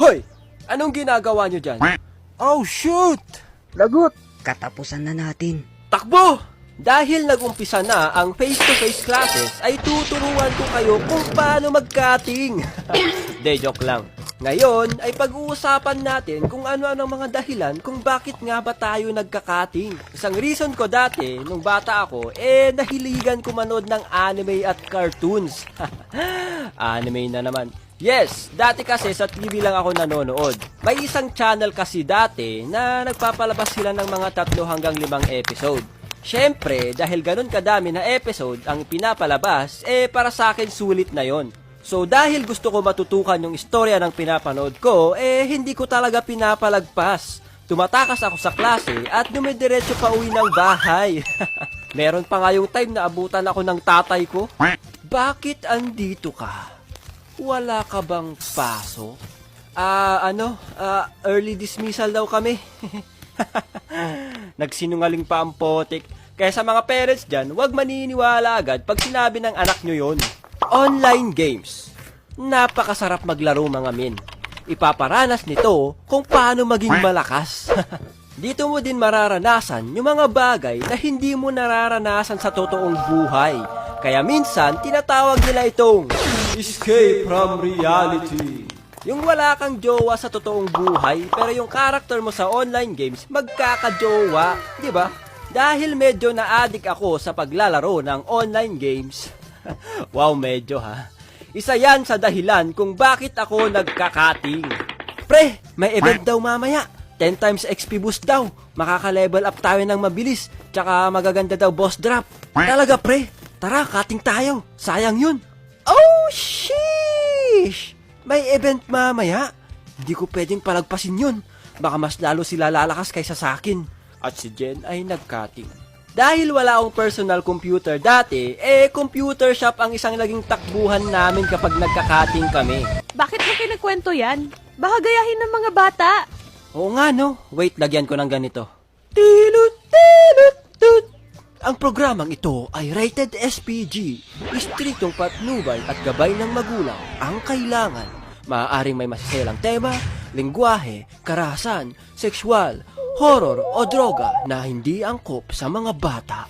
Hoy! Anong ginagawa nyo dyan? Oh, shoot! Lagot! Katapusan na natin. Takbo! Dahil nag-umpisa na ang face-to-face classes, ay tuturuan ko kayo kung paano mag-cutting. De, joke lang. Ngayon ay pag-uusapan natin kung ano-ano ang mga dahilan kung bakit nga ba tayo nagka-cutting. Isang reason ko dati, nung bata ako, nahiligan ko manood ng anime at cartoons. Anime na naman. Yes, dati kasi sa TV lang ako nanonood. May isang channel kasi dati na nagpapalabas sila ng mga 3 hanggang 5 episode. Syempre, dahil ganun kadami na episode ang pinapalabas, para sa akin sulit na yon. So dahil gusto ko matutukan yung istorya ng pinapanood ko, hindi ko talaga pinapalagpas. Tumatakas ako sa klase at dumidiretso pa uwi ng bahay. Meron pa nga yung time na abutan ako ng tatay ko. Bakit andito ka? Wala ka bang pasok? Early dismissal daw kami. Nagsinungaling pa ang potik. Kaya sa mga parents dyan, huwag maniniwala agad pag sinabi ng anak nyo yon. Online games. Napakasarap maglaro mga min. Ipaparanas nito kung paano maging malakas. Dito mo din mararanasan yung mga bagay na hindi mo nararanasan sa totoong buhay. Kaya minsan, tinatawag nila itong escape from reality. Yung wala kang jowa sa totoong buhay, pero yung character mo sa online games, magkakajowa. Diba? Dahil medyo na-addict ako sa paglalaro ng online games. Wow, medyo ha. Isa yan sa dahilan kung bakit ako nagka-cutting. Pre, may event daw mamaya. 10 times XP boost daw. Makaka-level up tayo ng mabilis. Tsaka magaganda daw boss drop. Talaga pre, tara, cutting tayo. Sayang yun. Oh, sheesh! May event mamaya. Hindi ko pwedeng palagpasin yun. Baka mas lalo sila lalakas kaysa sa akin. At si Jen ay nag-cutting. Dahil wala akong personal computer dati, computer shop ang isang naging takbuhan namin kapag nagka-cutting kami. Bakit mo kinikwento yan? Baka gayahin ng mga bata. Oo nga no. Wait, lagyan ko ng ganito. Tilut, tilut, tut. Ang programang ito ay rated SPG. Istriktong patnubay at gabay ng magulang ang kailangan. Maaaring may masiselang tema, lengguwahe, karahasan, sexual, horror o droga na hindi angkop sa mga bata.